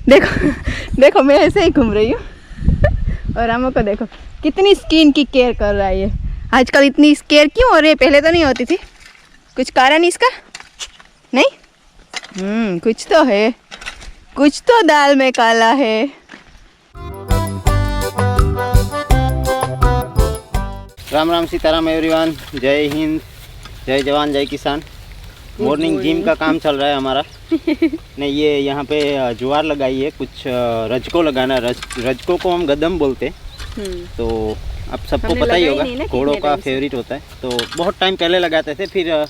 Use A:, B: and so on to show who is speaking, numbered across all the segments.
A: देखो देखो मैं ऐसे ही घूम रही हूँ और रामो को देखो कितनी स्किन की केयर कर रहा है ये। आजकल इतनी केयर क्यों हो रही है, पहले तो नहीं होती थी। कुछ कारण इसका नहीं? कुछ तो है, कुछ तो दाल में काला है।
B: राम राम सीताराम एवरीवन, जय हिंद, जय जवान जय किसान। मॉर्निंग जिम का काम चल रहा है हमारा। नहीं, ये यहाँ पे ज्वार लगाई है, कुछ रजको लगाना। रजको को हम गदम बोलते हैं। तो अब सबको पता ही होगा, घोड़ों का फेवरेट होता है। तो बहुत टाइम पहले लगाते थे, फिर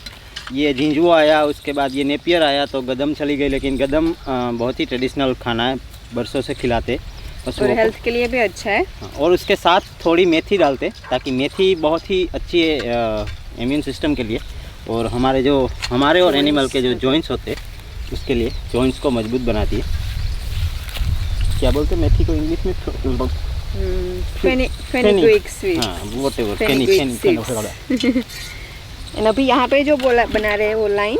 B: ये झिंझुओ आया, उसके बाद ये नेपियर आया, तो गदम चली गई। लेकिन गदम बहुत ही ट्रेडिशनल खाना है, बरसों से खिलाते
A: और हेल्थ के लिए भी अच्छा है।
B: और उसके साथ थोड़ी मेथी डालते, ताकि मेथी बहुत ही अच्छी है इम्यून सिस्टम के लिए। और हमारे और एनिमल के जो जॉइंट्स होते हैं, उसके लिए जॉइंट्स को मजबूत बनाती है। क्या बोलते हैं मेथी को इंग्लिश में?
A: Fenugreek seeds.
B: हाँ, व्हाटएवर, फेनिग्रीक।
A: अभी यहाँ पे जो बना रहे हैं वो लाइन,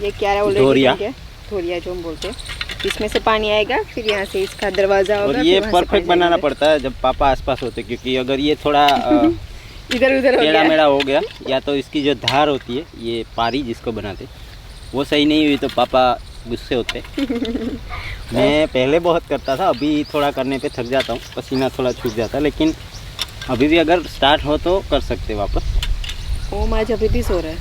A: ये क्या है?
B: धोरिया
A: जो हम बोलते हैं। इसमें से पानी आएगा, फिर यहाँ से इसका दरवाजा होगा।
B: और ये परफेक्ट बनाना पड़ता है जब पापा आसपास होते, क्योंकि अगर ये थोड़ा
A: इधर उधर
B: टेढ़ा मेढ़ा हो गया, या तो इसकी जो धार होती है, ये पारी जिसको बनाते, वो सही नहीं हुई, तो पापा गुस्से होते। मैं पहले बहुत करता था, अभी थोड़ा करने पे थक जाता हूँ, पसीना थोड़ा छूट जाता है। लेकिन अभी भी अगर स्टार्ट हो तो कर सकते वापस।
A: ओम आज अभी भी सो रहा है।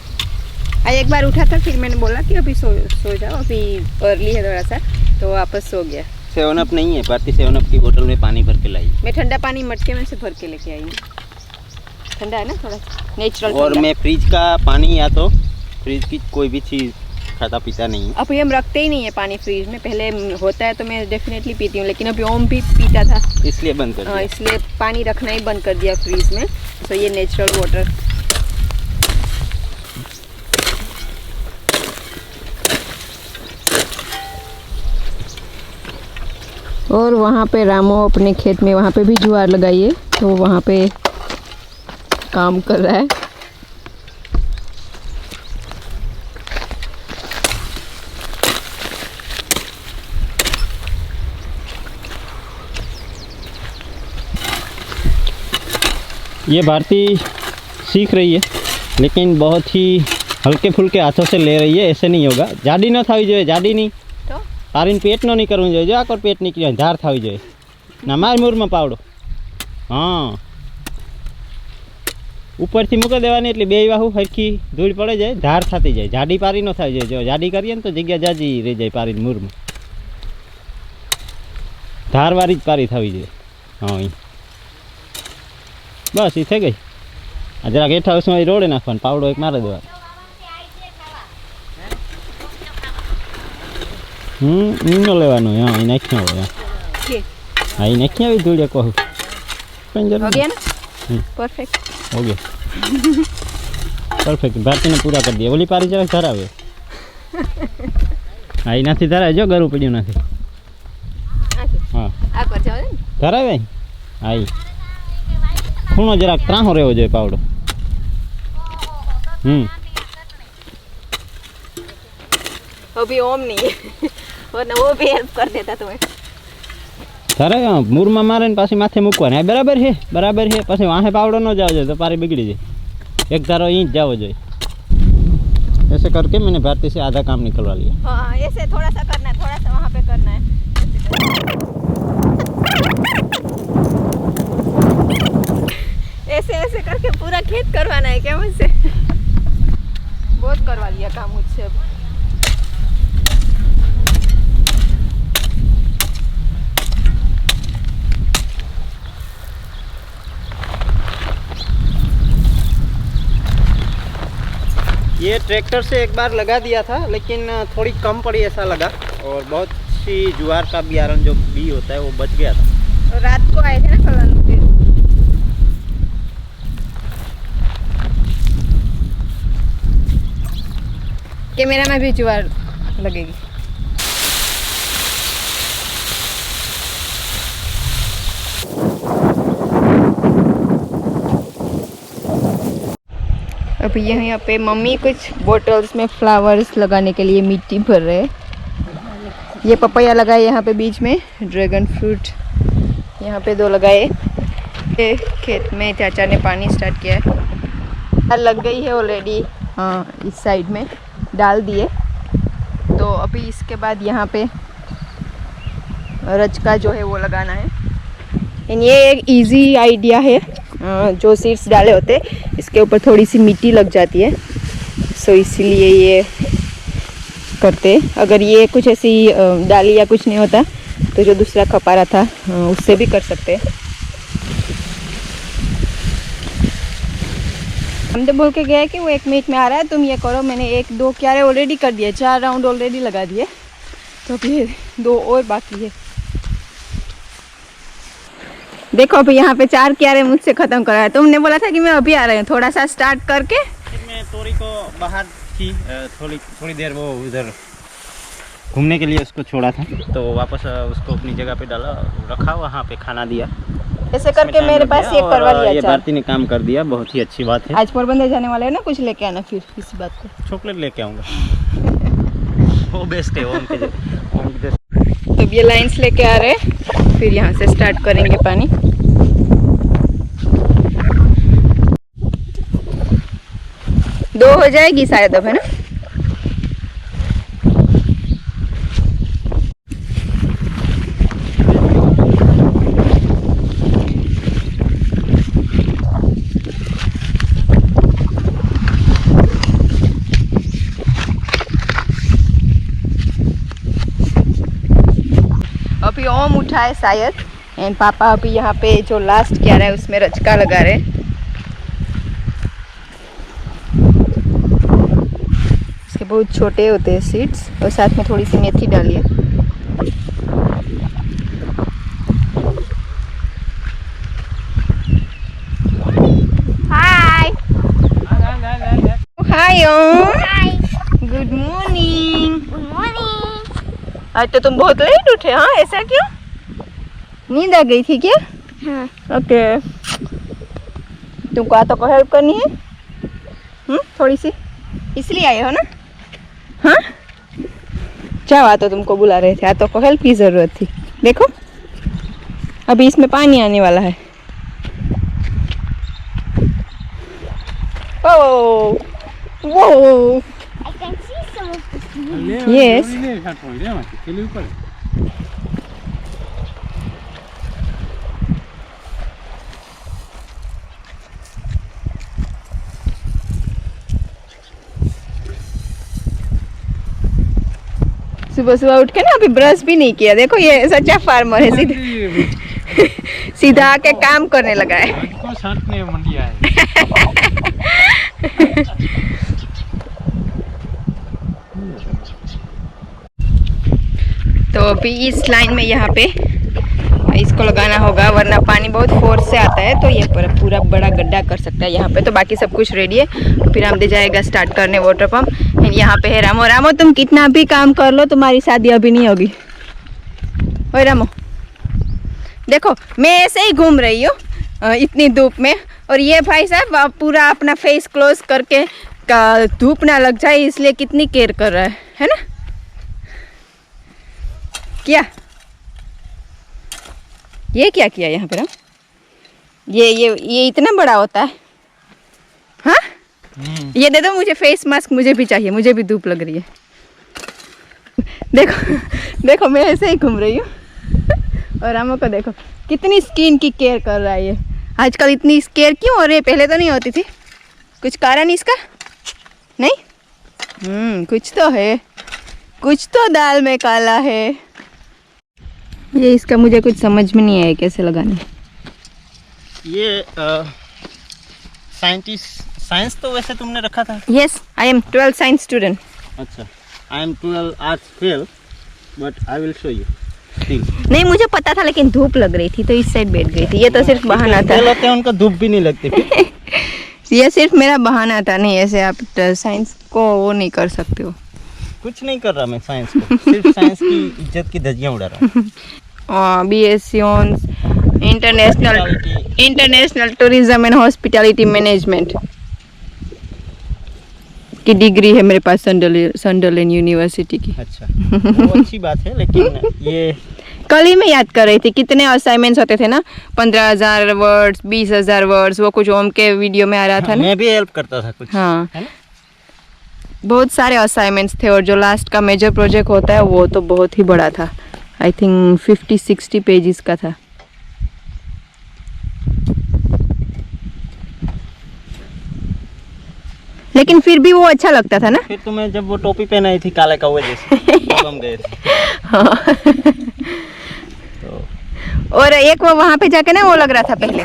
A: एक बार उठा था, फिर मैंने बोला कि अभी सो जाओ, अभी अर्ली है थोड़ा सा, तो वापस सो गया।
B: 7 अप नहीं है, पार्टी 7 अप की बोतल में पानी भर के लाई।
A: मैं ठंडा पानी मटके में से भर के लेके आई हूँ। ठंडा है ना, थोड़ा नेचुरल।
B: और मैं फ्रिज का पानी, या तो फ्रिज की कोई भी चीज़ खाता पीता नहीं है।
A: अभी हम रखते ही नहीं है पानी फ्रिज में। पहले होता है तो मैं डेफिनेटली पीती हूँ, लेकिन अभी ओम भी पीता था,
B: इसलिए बंद कर दिया।
A: इसलिए पानी रखना ही बंद कर दिया फ्रिज में। तो ये नेचुरल वाटर। और वहाँ पे रामो अपने खेत में, वहाँ पे भी ज्वार लगाई है, तो वहाँ पे काम कर रहा है।
B: ये भारती सीख रही है, लेकिन बहुत ही हल्के फुल्के हाथों से ले रही है। ऐसे नहीं होगा, जाडी न थवी જોઈએ, जाडी नहीं तो तारीन पेट नो नहीं करવું જોઈએ। જો આકોર પેટ નીકળી ધાર થવી જોઈએ ના, માર મૂરમાં પાવડો। हाँ, ઉપરથી મૂકી દેવાની, એટલે બે વાહુ હરખી ધૂળ પડે જાય, ધાર થતી જાય, જાડી પારી ન થાય જાય। જો જાડી કરીએ ને તો જગ્યા જાજી રહી જાય પારીને મૂરમાં। ધારવાળી જ પારી થવી જોઈએ। हाँ, बस ये થઈ ગઈ। આ જરા ગેટ હાઉસમાં રોડે નાખવાનો, પાવડો એક મારી દેવાનો। નો લેવાનો। हाँ, ये નાખ્યા હોય। हाँ, ये નાખ્યા આવી ધૂળ કહું।
A: हो गया ना? परफेक्ट
B: हो गया। परफेक्ट। भारती ने पूरा कर दिया। ओली पारी जरा धरावे। हाँ, ये नाथी धरावे, जो गरू पड्યું नाथी। हाँ,
A: आ कर जाओ ने
B: धरावे। हाँ, ये खूणो जरा ત્રાહો રહેવો જોઈએ પાવડો।
A: अभी ओम नहीं है, वरना वो भी हेल्प कर देता तुम्हें।
B: धरावे, मूરમાં મારે ને પાછી માથે મૂકવાની। આ બરાબર છે, બરાબર છે। પછી વાહે પાવડો ન જાવો જોઈએ, તો પારી बिगड़ी जाए। एक धारो यहीं जाओ જોઈએ। ऐसे करके मैंने भारती से आधा काम निकलवा लिया।
A: हाँ, ऐसे थोड़ा सा करना है, थोड़ा सा वहाँ पे करना है। ऐसे ऐसे करके पूरा खेत करवाना है क्या मुझसे? बहुत करवा लिया काम मुझसे अब।
B: ये ट्रैक्टर से एक बार लगा दिया था, लेकिन थोड़ी कम पड़ी ऐसा लगा, और बहुत सी ज्वार का बियारण जो बी होता है वो बच गया था।
A: और रात को आए थे ना कल फिर। कैमरा में भी ज्वार लगेगी। अब यहाँ पे मम्मी कुछ बोटल्स में फ्लावर्स लगाने के लिए मिट्टी भर रहे हैं। ये पपैया लगाए यहाँ पे बीच में, ड्रैगन फ्रूट यहाँ पे 2 लगाए। ये खेत में चाचा ने पानी स्टार्ट किया है, लग गई है ऑलरेडी। हाँ, इस साइड में डाल दिए। तो अभी इसके बाद यहाँ पे रचका जो है वो लगाना है। एंड ये एक इजी आइडिया है, जो सीड्स डाले होते इसके ऊपर थोड़ी सी मिट्टी लग जाती है, सो इसीलिए ये करते। अगर ये कुछ ऐसी डाली या कुछ नहीं होता तो जो दूसरा खपारा था उससे भी कर सकते। हम तो बोल के गए कि वो 1 मिनट में आ रहा है, तुम ये करो। मैंने 1-2 क्यारे ऑलरेडी कर दिए, 4 राउंड ऑलरेडी लगा दिए, तो फिर 2 और बाकी है। देखो अभी यहाँ पे 4 क्यारे मुझसे ख़त्म कराया। तुमने बोला था कि मैं अभी आ रही हूँ, थोड़ा सा स्टार्ट करके
B: मैं तोरी को बाहर थी, थोड़ी देर वो उधर घूमने के लिए उसको छोड़ा था, तो वापस उसको अपनी जगह पे डाला, रखा, वहाँ पे खाना दिया।
A: ऐसे करके मेरे पास ये करवा लिया।
B: ये भारती ने काम कर दिया, बहुत ही अच्छी बात है।
A: आज पोरबंदर जाने वाले हैं ना, कुछ लेके आना फिर इसी बात को।
B: चॉकलेट लेके आऊँगा, वो बेस्ट है ओम के।
A: तो ये लाइंस लेके आ रहे हैं, फिर यहाँ से स्टार्ट करेंगे पानी। दो हो जाएगी शायद अब, है ना? अभी ओम उठा है शायद, एंड पापा अभी यहाँ पे जो लास्ट क्या रहा है उसमें रचका लगा रहे। इसके बहुत छोटे होते हैं सीड्स, और साथ में थोड़ी सी मेथी डालिए। हाय हाय ओम, गुड मॉर्निंग।
C: Good morning.
A: आज तो तुम बहुत लेट उठे। हाँ, ऐसा क्यों? नींद आ गई थी क्या?
C: हाँ।
A: ओके, तुमको आतो को हेल्प करनी है थोड़ी सी, इसलिए आए हो ना? हाँ, क्या आतो तुमको बुला रहे थे, आतो को हेल्प की ज़रूरत थी। देखो अभी इसमें पानी आने वाला है। ओह वो
C: I can see some of the seeds.
A: Yes. सुबह सुबह उठ के ना अभी ब्रश भी नहीं किया। देखो ये सच्चा फार्मर है, सीधा सीधा आके काम करने लगा है। तो अभी इस लाइन में यहाँ पे इसको लगाना होगा, वरना पानी बहुत फोर्स से आता है, तो ये पूरा बड़ा गड्ढा कर सकता है यहाँ पे। तो बाकी सब कुछ रेडी है, फिर हम दे जाएगा स्टार्ट करने वाटर पंप। यहाँ पे है रामो। रामो तुम कितना भी काम कर लो, तुम्हारी शादी अभी नहीं होगी। ओए रामो, देखो मैं ऐसे ही घूम रही हूँ इतनी धूप में, और ये भाई साहब पूरा अपना फेस क्लोज करके का धूप ना लग जाए इसलिए कितनी केयर कर रहा है ना? क्या ये क्या किया यहाँ पे राम? ये इतना बड़ा होता है? हाँ, ये दे दो मुझे फेस मास्क, मुझे भी चाहिए, मुझे भी धूप लग रही है। देखो देखो मैं ऐसे ही घूम रही हूँ और रामो को देखो कितनी स्किन की केयर कर रहा है ये। आजकल इतनी केयर क्यों हो रही है? पहले तो नहीं होती थी। कुछ कारण इसका? नहीं, कुछ तो है, कुछ तो दाल में काला है। ये इसका मुझे कुछ समझ में नहीं आया कैसे लगाने।
B: ये साइंस तो वैसे तुमने रखा था?
A: Yes, I am 12 science student.
B: अच्छा, I am 12 arts fail, but I will show you.
A: नहीं मुझे पता था, लेकिन धूप लग रही थी तो इस साइड बैठ गई थी। ये तो सिर्फ बहाना था।
B: होते हैं उनको धूप भी नहीं लगती।
A: ये सिर्फ मेरा बहाना था। नहीं ऐसे आप साइंस को वो नहीं कर सकते हो।
B: कुछ नहीं कर रहा मैं साइंस को, सिर्फ साइंस की इज्जत की धज्जियां उड़ा रहा हूँ।
A: BSc honours international tourism and hospitality management. की डिग्री है मेरे पास संडरलैंड यूनिवर्सिटी की।
B: अच्छा, वो अच्छी बात है, लेकिन ये
A: कल ही मैं याद कर रही थी कितने असाइनमेंट्स होते थे ना, 15,000 वर्ड्स, 20,000 वर्ड्स, वो कुछ ओम के वीडियो में आ रहा था ना।
B: मैं भी हेल्प करता था कुछ,
A: हाँ,
B: है ना।
A: बहुत सारे असाइनमेंट्स थे और जो लास्ट का मेजर प्रोजेक्ट होता है वो तो बहुत ही बड़ा था। आई थिंक 50-60 पेजेस का था। लेकिन फिर भी वो अच्छा लगता था ना।
B: फिर तुम्हें जब वो टोपी पहनाई थी काले कौवे जैसी तब हम गए थे।
A: हाँ।
B: तो
A: और एक वो वहाँ पे जाके ना वो लग रहा था पहले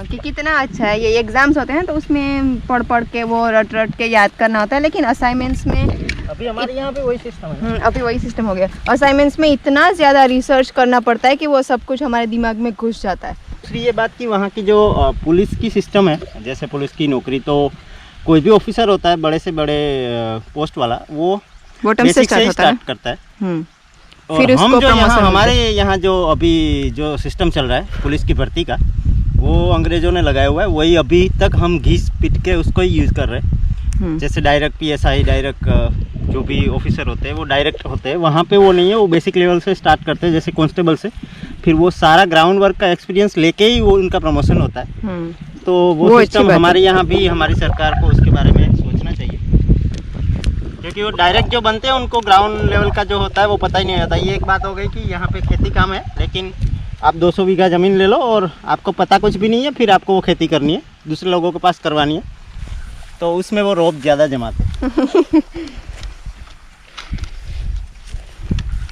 A: कि कितना अच्छा है। ये एग्जाम्स होते हैं तो उसमें पढ़ पढ़ के वो रट रट के याद करना होता है, लेकिन असाइनमेंट्स में
B: अभी हमारे यहाँ पे वही सिस्टम है।
A: अभी वही सिस्टम हो गया। असाइनमेंट्स में इतना ज़्यादा रिसर्च करना पड़ता है कि वो सब कुछ हमारे दिमाग में घुस जाता है।
B: दूसरी ये बात कि वहाँ की जो पुलिस की सिस्टम है, जैसे पुलिस की नौकरी, तो कोई भी ऑफिसर होता है बड़े से बड़े पोस्ट वाला, वो
A: बॉटम से
B: स्टार्ट
A: स्टार्ट
B: करता है।
A: फिर
B: और
A: उसको
B: हम जो
A: promotion
B: यहाँ
A: मिलता है।
B: हमारे यहाँ जो अभी जो सिस्टम चल रहा है पुलिस की भर्ती का, वो अंग्रेजों ने लगाया हुआ है। वही अभी तक हम घिस पिट के उसको ही यूज़ कर रहे हैं। जैसे डायरेक्ट PSI, डायरेक्ट जो भी ऑफिसर होते हैं वो डायरेक्ट होते हैं। वहाँ पे वो नहीं है, वो बेसिक लेवल से स्टार्ट करते हैं, जैसे कांस्टेबल से। फिर वो सारा ग्राउंड वर्क का एक्सपीरियंस लेके ही वो उनका प्रमोशन होता है। तो वो सिस्टम हमारे यहाँ भी, हमारी सरकार को उसके बारे में सोचना चाहिए, क्योंकि वो डायरेक्ट जो बनते हैं उनको ग्राउंड लेवल का जो होता है वो पता ही नहीं होता। ये एक बात हो गई कि यहाँ पे खेती काम है, लेकिन आप 200 बीघा ज़मीन ले लो और आपको पता कुछ भी नहीं है, फिर आपको वो खेती करनी है, दूसरे लोगों के पास करवानी है, तो उसमें वो रोब ज़्यादा जमाते हैं।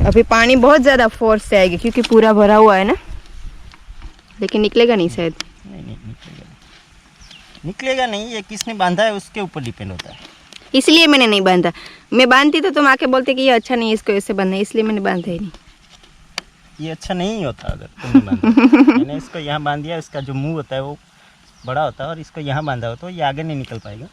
A: अभी पानी बहुत ज़्यादा फोर्स से आएगी क्योंकि पूरा भरा हुआ है ना, लेकिन निकलेगा नहीं शायद।
B: नहीं निकलेगा नहीं। ये किसने बांधा है उसके ऊपर डिपेंड होता है।
A: इसलिए मैंने नहीं बांधा। मैं बांधती तो तुम आके बोलते कि ये अच्छा नहीं है, इसको ऐसे बांधना है, इसलिए मैंने बांधा ही नहीं।
B: ये अच्छा नहीं होता अगर तुमने बांधा। मैंने इसको यहाँ बांध दिया, इसका जो मुंह होता है वो बड़ा होता है, और इसको यहाँ बांधा हो तो ये आगे नहीं निकल पाएगा।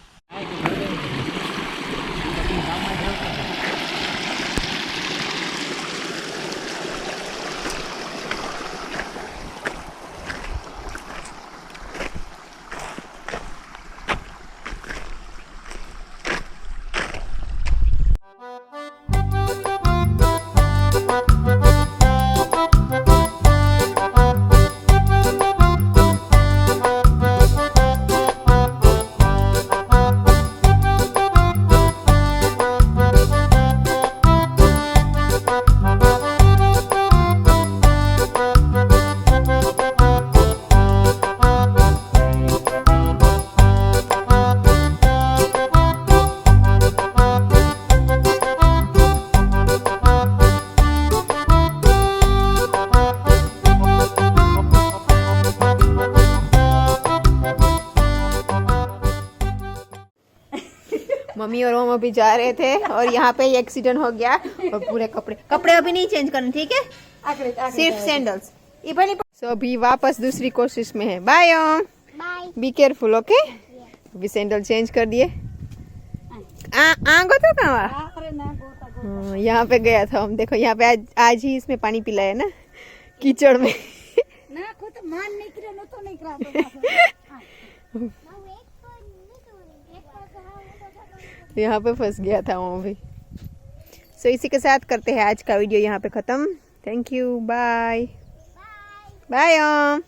A: मम्मी और ओम अभी जा रहे थे और यहाँ पे एक्सीडेंट हो गया और पूरे कपड़े अभी नहीं चेंज करने, ठीक है, सिर्फ सैंडल्स। सो अभी वापस दूसरी कोशिश में है। Bye Om,
C: bye.
A: Be careful, okay. अभी सैंडल चेंज कर दिए। आगो तो कहाँ यहाँ पे गया था हम, देखो यहाँ पे आज ही इसमें पानी पिलाया ना कीचड़ में।
C: ना खुद मान नहीं करे न तो नहीं करा
A: यहाँ पे फंस गया था वो भी। सो इसी के साथ करते हैं आज का वीडियो यहाँ पे ख़त्म। Thank you, bye bye Om.